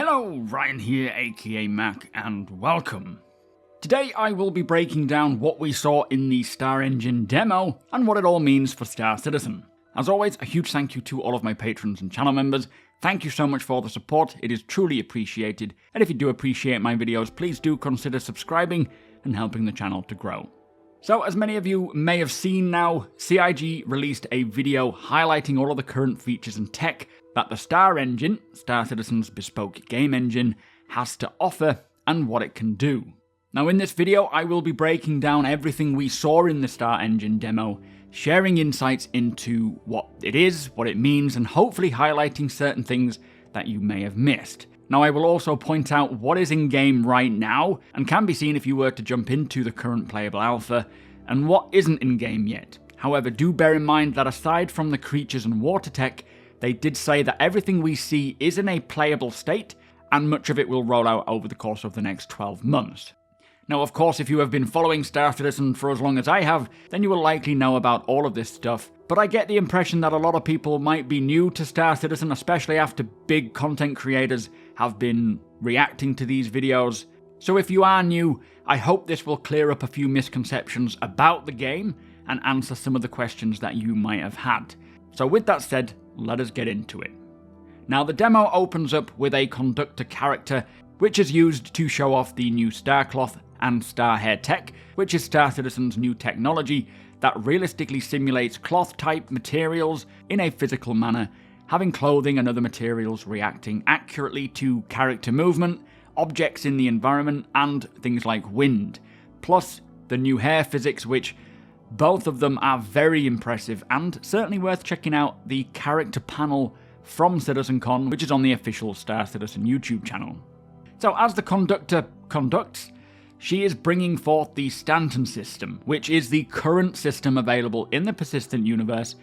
Hello, Ryan here, aka Mac, and welcome. Today I will be breaking down what we saw in the StarEngine demo and what it all means for Star Citizen. As always, a huge thank you to all of my patrons and channel members. Thank you so much for the support, it is truly appreciated, and if you do appreciate my videos, please do consider subscribing and helping the channel to grow. So, as many of you may have seen now, CIG released a video highlighting all of the current features and tech that the StarEngine, Star Citizen's bespoke game engine, has to offer and what it can do. Now in this video, I will be breaking down everything we saw in the StarEngine demo, sharing insights into what it is, what it means, and hopefully highlighting certain things that you may have missed. Now I will also point out what is in-game right now, and can be seen if you were to jump into the current playable alpha, and what isn't in-game yet. However, do bear in mind that aside from the creatures and water tech, they did say that everything we see is in a playable state, and much of it will roll out over the course of the next 12 months. Now, of course, if you have been following Star Citizen for as long as I have, then you will likely know about all of this stuff, but I get the impression that a lot of people might be new to Star Citizen, especially after big content creators have been reacting to these videos. So if you are new, I hope this will clear up a few misconceptions about the game and answer some of the questions that you might have had. So with that said, let us get into it. Now the demo opens up with a conductor character, which is used to show off the new Starcloth and Starhair tech, which is Star Citizen's new technology that realistically simulates cloth-type materials in a physical manner, having clothing and other materials reacting accurately to character movement, objects in the environment, and things like wind. Plus, the new hair physics, which both of them are very impressive and certainly worth checking out the character panel from CitizenCon, which is on the official Star Citizen YouTube channel. So as the conductor conducts, she is bringing forth the Stanton system, which is the current system available in the persistent universe,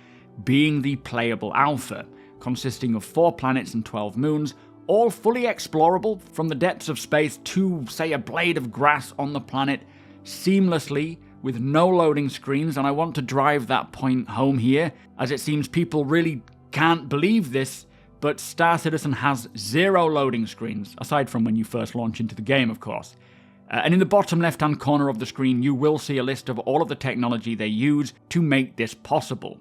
being the playable alpha, consisting of 4 planets and 12 moons, all fully explorable from the depths of space to, say, a blade of grass on the planet, seamlessly, with no loading screens. And I want to drive that point home here, as it seems people really can't believe this, but Star Citizen has 0 loading screens, aside from when you first launch into the game, of course. And in the bottom left-hand corner of the screen, you will see a list of all of the technology they use to make this possible.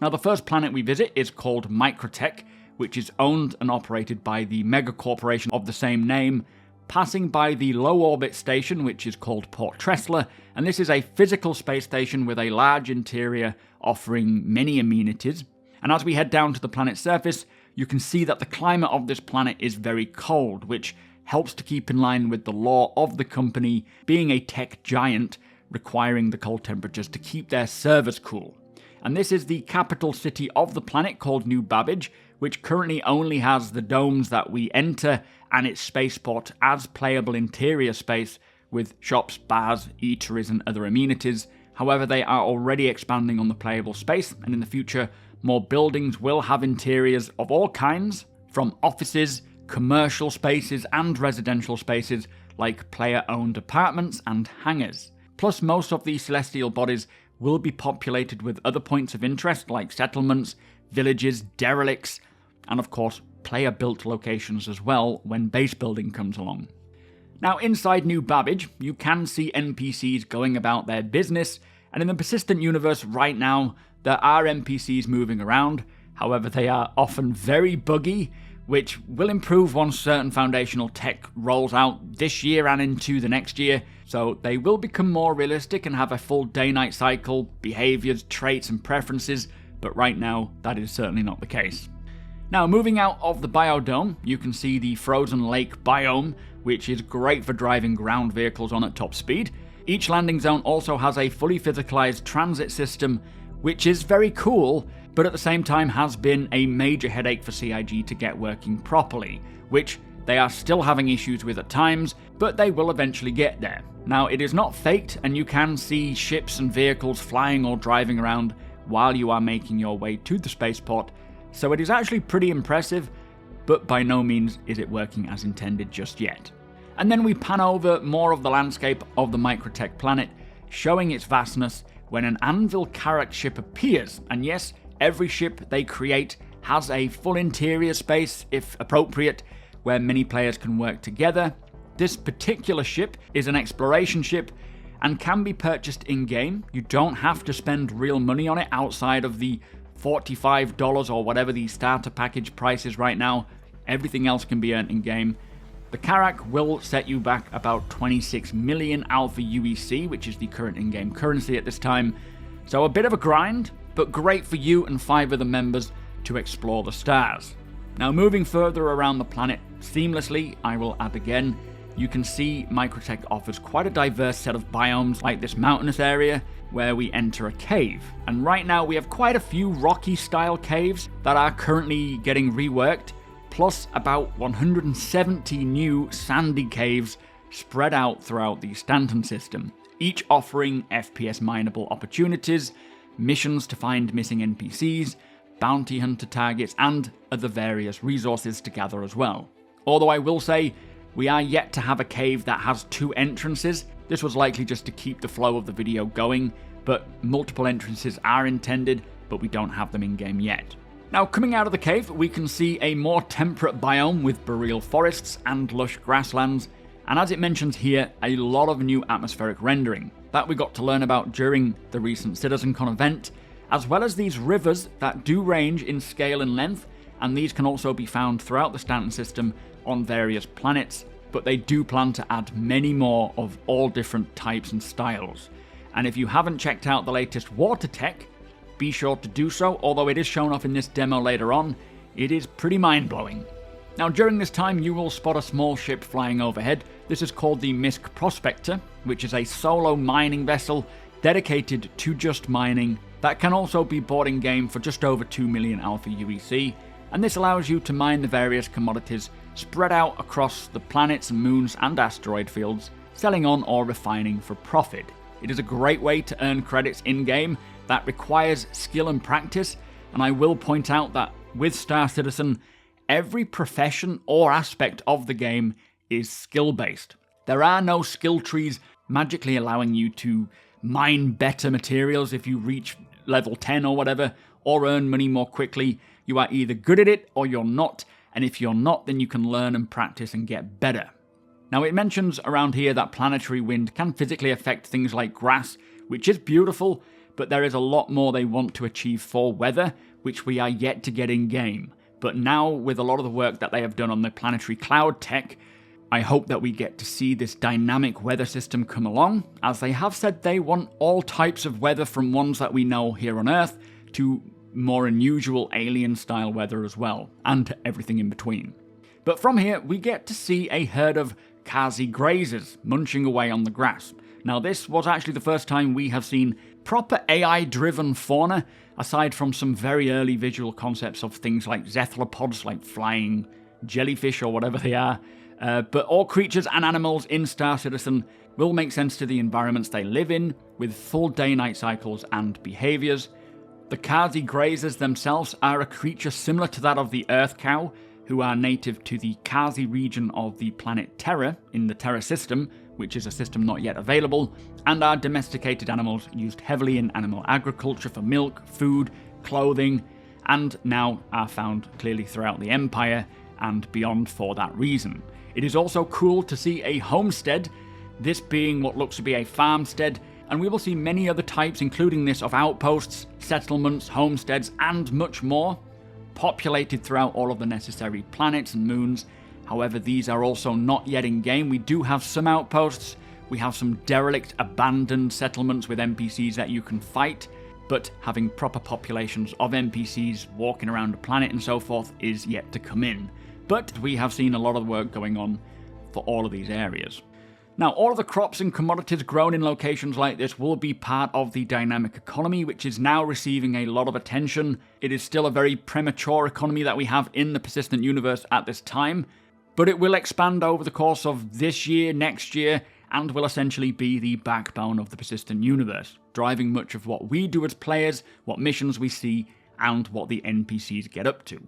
Now, the first planet we visit is called Microtech, which is owned and operated by the mega corporation of the same name, passing by the low-orbit station, which is called Port Tressler, and this is a physical space station with a large interior offering many amenities. And as we head down to the planet's surface, you can see that the climate of this planet is very cold, which helps to keep in line with the law of the company being a tech giant, requiring the cold temperatures to keep their servers cool. And this is the capital city of the planet called New Babbage, which currently only has the domes that we enter and its spaceport as playable interior space with shops, bars, eateries and other amenities. However, they are already expanding on the playable space, and in the future, more buildings will have interiors of all kinds, from offices, commercial spaces and residential spaces like player-owned apartments and hangars. Plus, most of the celestial bodies will be populated with other points of interest like settlements, villages, derelicts, and of course player-built locations as well when base building comes along. Now inside New Babbage, you can see NPCs going about their business, and in the persistent universe right now, there are NPCs moving around. However, they are often very buggy, which will improve once certain foundational tech rolls out this year and into the next year, so they will become more realistic and have a full day-night cycle, behaviours, traits and preferences, but right now that is certainly not the case. Now moving out of the biodome, you can see the frozen lake biome, which is great for driving ground vehicles on at top speed. Each landing zone also has a fully physicalized transit system, which is very cool, but at the same time has been a major headache for CIG to get working properly, which they are still having issues with at times, but they will eventually get there. Now, it is not faked, and you can see ships and vehicles flying or driving around while you are making your way to the spaceport, so it is actually pretty impressive, but by no means is it working as intended just yet. And then we pan over more of the landscape of the Microtech planet, showing its vastness when an Anvil Carrack ship appears, and yes, every ship they create has a full interior space, if appropriate, where many players can work together. This particular ship is an exploration ship and can be purchased in-game. You don't have to spend real money on it outside of the $45 or whatever the starter package price is right now. Everything else can be earned in-game. The Karak will set you back about 26 million Alpha UEC, which is the current in-game currency at this time. So a bit of a grind, but great for you and 5 other members to explore the stars. Now moving further around the planet seamlessly, I will add again, you can see Microtech offers quite a diverse set of biomes, like this mountainous area where we enter a cave. And right now we have quite a few rocky style caves that are currently getting reworked, plus about 170 new sandy caves spread out throughout the Stanton system, each offering FPS mineable opportunities, missions to find missing NPCs, bounty hunter targets, and other various resources to gather as well. Although I will say, we are yet to have a cave that has 2 entrances. This was likely just to keep the flow of the video going, but multiple entrances are intended, but we don't have them in game yet. Now coming out of the cave, we can see a more temperate biome with boreal forests and lush grasslands, and as it mentions here, a lot of new atmospheric rendering that we got to learn about during the recent CitizenCon event, as well as these rivers that do range in scale and length, and these can also be found throughout the Stanton system on various planets, but they do plan to add many more of all different types and styles. And if you haven't checked out the latest water tech, be sure to do so, although it is shown off in this demo later on. It is pretty mind-blowing. Now during this time you will spot a small ship flying overhead. This is called the Misk Prospector, which is a solo mining vessel dedicated to just mining that can also be bought in game for just over 2 million Alpha UEC, and this allows you to mine the various commodities spread out across the planets and moons and asteroid fields, selling on or refining for profit. It is a great way to earn credits in-game that requires skill and practice, and I will point out that with Star Citizen, every profession or aspect of the game is skill-based. There are no skill trees magically allowing you to mine better materials if you reach level 10 or whatever, or earn money more quickly. You are either good at it or you're not, and if you're not, then you can learn and practice and get better. Now it mentions around here that planetary wind can physically affect things like grass, which is beautiful, but there is a lot more they want to achieve for weather, which we are yet to get in game. But now, with a lot of the work that they have done on the planetary cloud tech, I hope that we get to see this dynamic weather system come along, as they have said they want all types of weather, from ones that we know here on Earth to more unusual alien-style weather as well, and everything in between. But from here, we get to see a herd of Kazi grazers munching away on the grass. Now this was actually the first time we have seen proper AI-driven fauna, aside from some very early visual concepts of things like cephalopods, like flying jellyfish or whatever they are. But all creatures and animals in Star Citizen will make sense to the environments they live in, with full day-night cycles and behaviours. The Kazi grazers themselves are a creature similar to that of the Earth cow, who are native to the Kazi region of the planet Terra in the Terra system, which is a system not yet available, and are domesticated animals used heavily in animal agriculture for milk, food, clothing, and now are found clearly throughout the Empire and beyond for that reason. It is also cool to see a homestead, this being what looks to be a farmstead, and we will see many other types, including this, of outposts, settlements, homesteads, and much more, populated throughout all of the necessary planets and moons. However, these are also not yet in game. We do have some outposts, we have some derelict, abandoned settlements with NPCs that you can fight, but having proper populations of NPCs walking around the planet and so forth is yet to come in. But we have seen a lot of work going on for all of these areas. Now, all of the crops and commodities grown in locations like this will be part of the dynamic economy, which is now receiving a lot of attention. It is still a very premature economy that we have in the persistent universe at this time, but it will expand over the course of this year, next year, and will essentially be the backbone of the persistent universe, driving much of what we do as players, what missions we see, and what the NPCs get up to.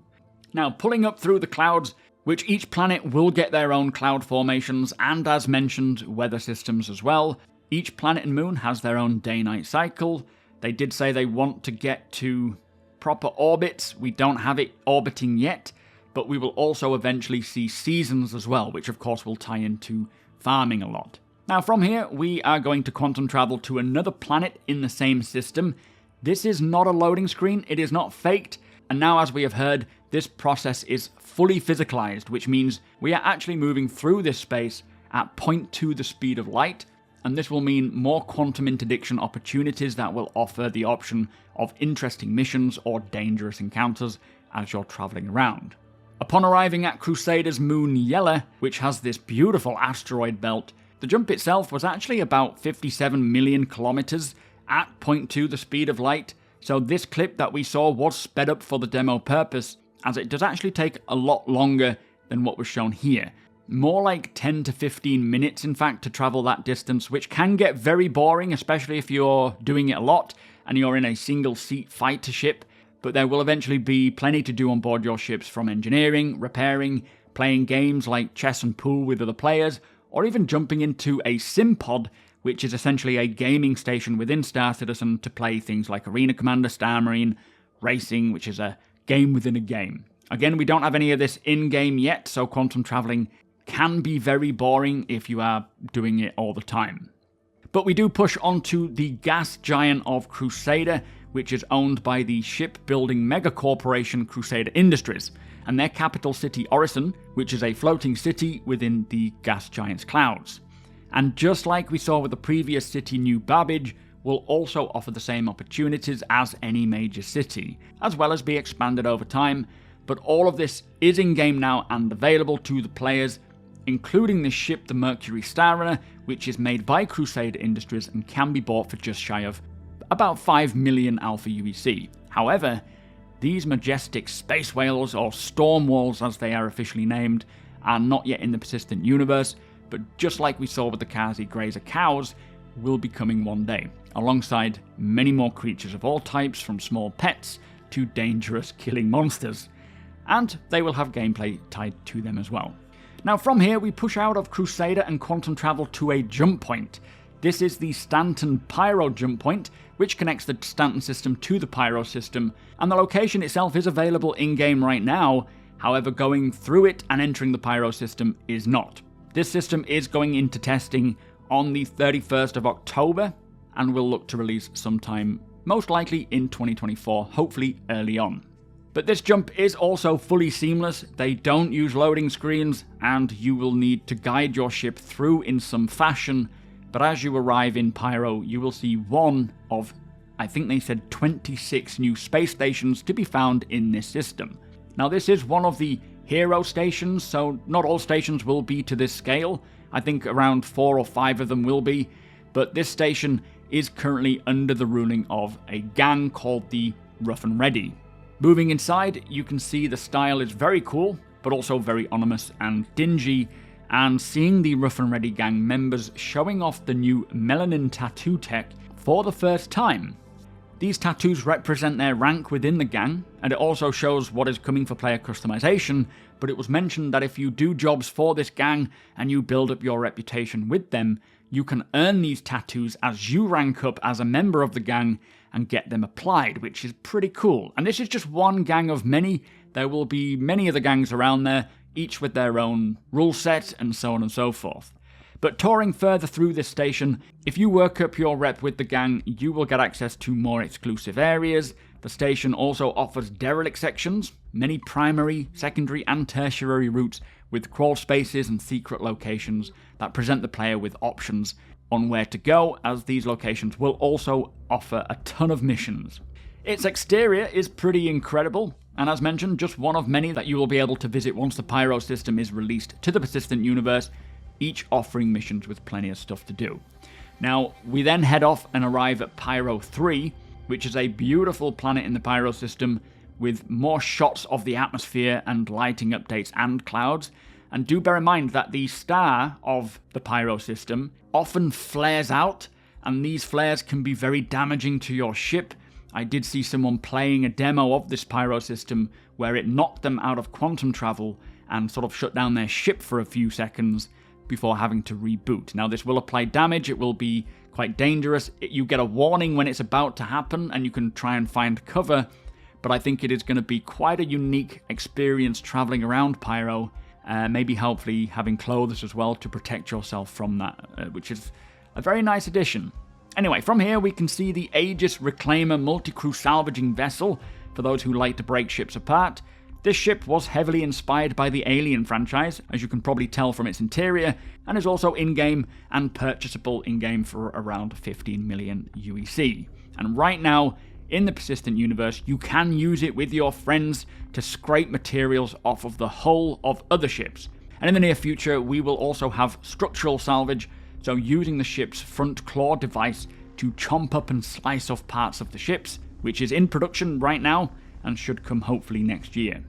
Now, pulling up through the clouds, which each planet will get their own cloud formations and, as mentioned, weather systems as well. Each planet and moon has their own day-night cycle. They did say they want to get to proper orbits. We don't have it orbiting yet, but we will also eventually see seasons as well, which of course will tie into farming a lot. Now from here, we are going to quantum travel to another planet in the same system. This is not a loading screen, it is not faked, and now as we have heard, this process is fully physicalized, which means we are actually moving through this space at 0.2 the speed of light, and this will mean more quantum interdiction opportunities that will offer the option of interesting missions or dangerous encounters as you're traveling around. Upon arriving at Crusader's moon Yela, which has this beautiful asteroid belt, the jump itself was actually about 57 million kilometers at 0.2 the speed of light, so this clip that we saw was sped up for the demo purpose, as it does actually take a lot longer than what was shown here. More like 10 to 15 minutes, in fact, to travel that distance, which can get very boring, especially if you're doing it a lot and you're in a single-seat fighter ship, but there will eventually be plenty to do on board your ships, from engineering, repairing, playing games like chess and pool with other players, or even jumping into a sim pod, which is essentially a gaming station within Star Citizen to play things like Arena Commander, Star Marine, Racing, which is a game within a game. Again, we don't have any of this in-game yet, so quantum traveling can be very boring if you are doing it all the time. But we do push onto the gas giant of Crusader, which is owned by the shipbuilding mega corporation Crusader Industries, and their capital city Orison, which is a floating city within the gas giant's clouds. And just like we saw with the previous city, New Babbage will also offer the same opportunities as any major city, as well as be expanded over time, but all of this is in-game now and available to the players, including this ship, the Mercury Starrunner, which is made by Crusader Industries and can be bought for just shy of about 5 million Alpha UEC. However, these majestic space whales, or storm walls as they are officially named, are not yet in the persistent universe, but just like we saw with the Kazi Grazer cows, will be coming one day, alongside many more creatures of all types, from small pets to dangerous killing monsters. And they will have gameplay tied to them as well. Now from here, we push out of Crusader and quantum travel to a jump point. This is the Stanton Pyro jump point, which connects the Stanton system to the Pyro system, and the location itself is available in-game right now. However, going through it and entering the Pyro system is not. This system is going into testing on the 31st of October, and will look to release sometime, most likely in 2024, hopefully early on. But this jump is also fully seamless. They don't use loading screens, and you will need to guide your ship through in some fashion. But as you arrive in Pyro, you will see one of, I think they said 26 new space stations to be found in this system. Now this is one of the hero stations, so not all stations will be to this scale. I think around 4 or 5 of them will be, but this station is currently under the ruling of a gang called the Rough and Ready. Moving inside, you can see the style is very cool, but also very ominous and dingy, and seeing the Rough and Ready gang members showing off the new melanin tattoo tech for the first time. These tattoos represent their rank within the gang, and it also shows what is coming for player customization, but it was mentioned that if you do jobs for this gang and you build up your reputation with them, you can earn these tattoos as you rank up as a member of the gang and get them applied, which is pretty cool. And this is just one gang of many. There will be many other gangs around there, each with their own rule set and so on and so forth. But touring further through this station, if you work up your rep with the gang, you will get access to more exclusive areas. The station also offers derelict sections, many primary, secondary and tertiary routes with crawl spaces and secret locations that present the player with options on where to go, as these locations will also offer a ton of missions. Its exterior is pretty incredible, and as mentioned, just one of many that you will be able to visit once the Pyro system is released to the persistent universe, each offering missions with plenty of stuff to do. Now, we then head off and arrive at Pyro 3, which is a beautiful planet in the Pyro system with more shots of the atmosphere and lighting updates and clouds. And do bear in mind that the star of the Pyro system often flares out, and these flares can be very damaging to your ship. I did see someone playing a demo of this Pyro system where it knocked them out of quantum travel and sort of shut down their ship for a few seconds before having to reboot. Now this will apply damage, it will be quite dangerous. You get a warning when it's about to happen and you can try and find cover, but I think it is going to be quite a unique experience traveling around Pyro, maybe hopefully having clothes as well to protect yourself from that, which is a very nice addition. Anyway, from here we can see the Aegis Reclaimer multi-crew salvaging vessel, for those who like to break ships apart. This ship was heavily inspired by the Alien franchise, as you can probably tell from its interior, and is also in-game and purchasable in-game for around 15 million UEC. And right now, in the Persistent Universe, you can use it with your friends to scrape materials off of the hull of other ships. And in the near future, we will also have structural salvage, so using the ship's front claw device to chomp up and slice off parts of the ships, which is in production right now and should come hopefully next year.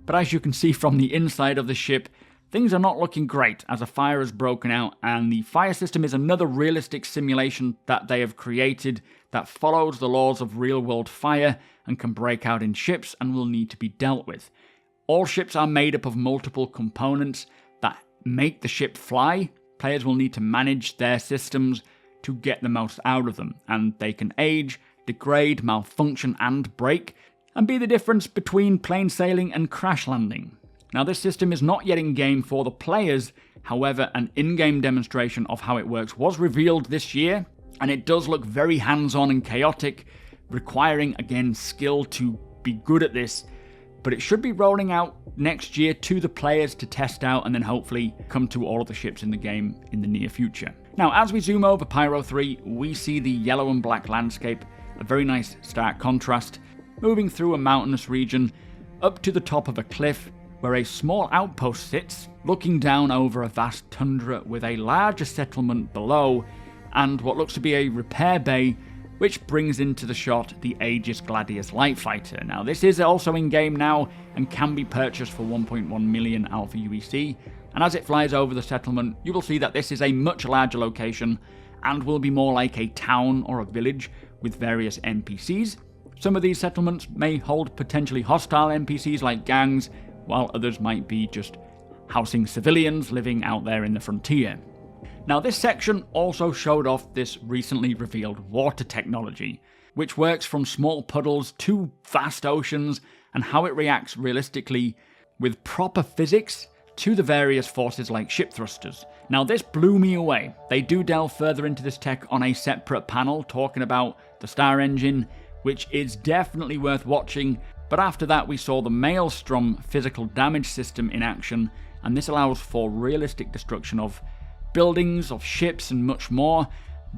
But as you can see from the inside of the ship, things are not looking great as a fire has broken out, and the fire system is another realistic simulation that they have created that follows the laws of real-world fire and can break out in ships and will need to be dealt with. All ships are made up of multiple components that make the ship fly. Players will need to manage their systems to get the most out of them, and they can age, degrade, malfunction, and break, and be the difference between plain sailing and crash landing. Now, this system is not yet in-game for the players, however, an in-game demonstration of how it works was revealed this year, and it does look very hands-on and chaotic, requiring, again, skill to be good at this, but it should be rolling out next year to the players to test out and then hopefully come to all of the ships in the game in the near future. Now, as we zoom over Pyro 3, we see the yellow and black landscape, a very nice stark contrast, moving through a mountainous region up to the top of a cliff where a small outpost sits, looking down over a vast tundra with a larger settlement below and what looks to be a repair bay, which brings into the shot the Aegis Gladius light fighter. Now, this is also in-game now and can be purchased for 1.1 million Alpha UEC, and as it flies over the settlement, you will see that this is a much larger location and will be more like a town or a village with various NPCs. Some of these settlements may hold potentially hostile NPCs like gangs, while others might be just housing civilians living out there in the frontier. Now, this section also showed off this recently revealed water technology, which works from small puddles to vast oceans, and how it reacts realistically with proper physics to the various forces like ship thrusters. Now, this blew me away. They do delve further into this tech on a separate panel talking about the StarEngine, which is definitely worth watching, but after that we saw the Maelstrom physical damage system in action, and this allows for realistic destruction of buildings, of ships, and much more.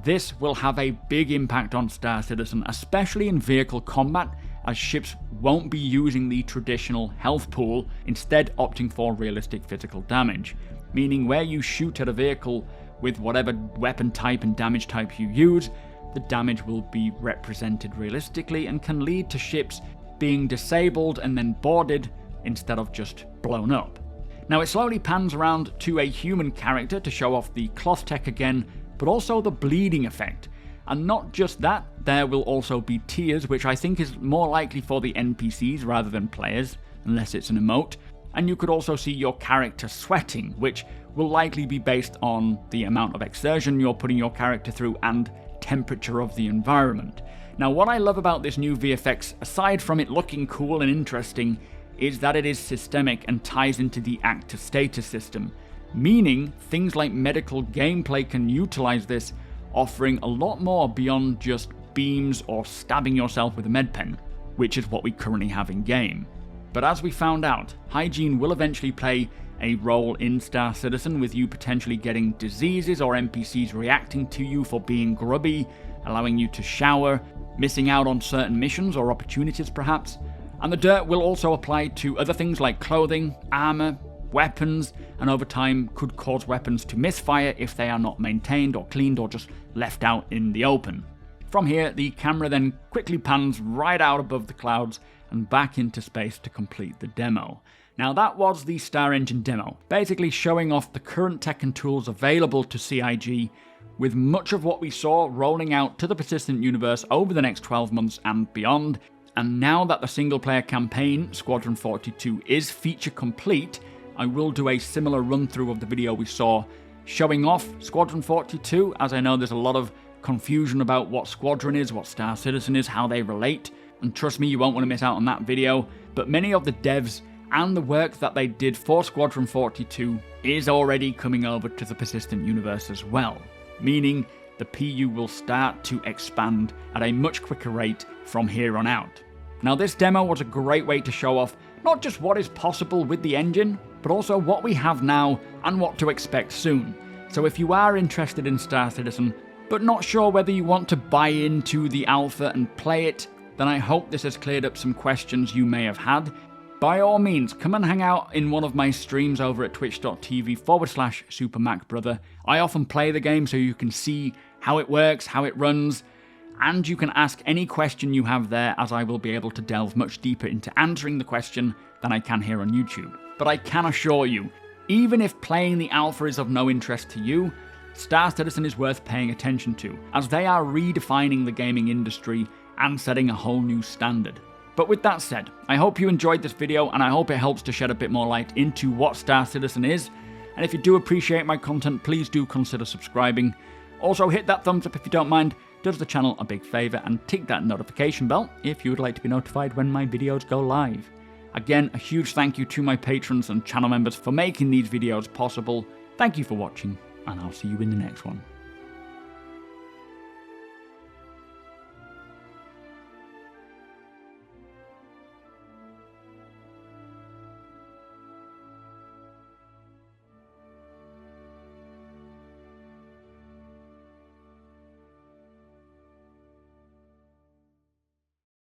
This will have a big impact on Star Citizen, especially in vehicle combat, as ships won't be using the traditional health pool, instead opting for realistic physical damage, meaning where you shoot at a vehicle with whatever weapon type and damage type you use, the damage will be represented realistically and can lead to ships being disabled and then boarded instead of just blown up. Now, it slowly pans around to a human character to show off the cloth tech again, but also the bleeding effect. And not just that, there will also be tears, which I think is more likely for the NPCs rather than players, unless it's an emote. And you could also see your character sweating, which will likely be based on the amount of exertion you're putting your character through and temperature of the environment. Now, what I love about this new VFX, aside from it looking cool and interesting, is that it is systemic and ties into the actor status system, meaning things like medical gameplay can utilize this, offering a lot more beyond just beams or stabbing yourself with a med pen, which is what we currently have in game. But as we found out, hygiene will eventually play a role in Star Citizen, with you potentially getting diseases or NPCs reacting to you for being grubby, allowing you to shower, missing out on certain missions or opportunities perhaps. And the dirt will also apply to other things like clothing, armor, weapons, and over time could cause weapons to misfire if they are not maintained or cleaned or just left out in the open. From here, the camera then quickly pans right out above the clouds and back into space to complete the demo. Now, that was the StarEngine demo, basically showing off the current tech and tools available to CIG, with much of what we saw rolling out to the Persistent Universe over the next 12 months and beyond. And now that the single-player campaign, Squadron 42, is feature complete, I will do a similar run-through of the video we saw showing off Squadron 42, as I know there's a lot of confusion about what Squadron is, what Star Citizen is, how they relate. and trust me, you won't want to miss out on that video, but many of the devs and the work that they did for Squadron 42 is already coming over to the persistent universe as well, meaning the PU will start to expand at a much quicker rate from here on out. Now, this demo was a great way to show off not just what is possible with the engine, but also what we have now and what to expect soon. So if you are interested in Star Citizen, but not sure whether you want to buy into the alpha and play it, then I hope this has cleared up some questions you may have had. By all means, come and hang out in one of my streams over at twitch.tv/supermacbrother. I often play the game so you can see how it works, how it runs, and you can ask any question you have there, as I will be able to delve much deeper into answering the question than I can here on YouTube. But I can assure you, even if playing the alpha is of no interest to you, Star Citizen is worth paying attention to, as they are redefining the gaming industry and setting a whole new standard. But with that said, I hope you enjoyed this video, and I hope it helps to shed a bit more light into what Star Citizen is. And if you do appreciate my content, please do consider subscribing. Also, hit that thumbs up if you don't mind, does the channel a big favour, and tick that notification bell if you would like to be notified when my videos go live. Again, a huge thank you to my patrons and channel members for making these videos possible. Thank you for watching, and I'll see you in the next one.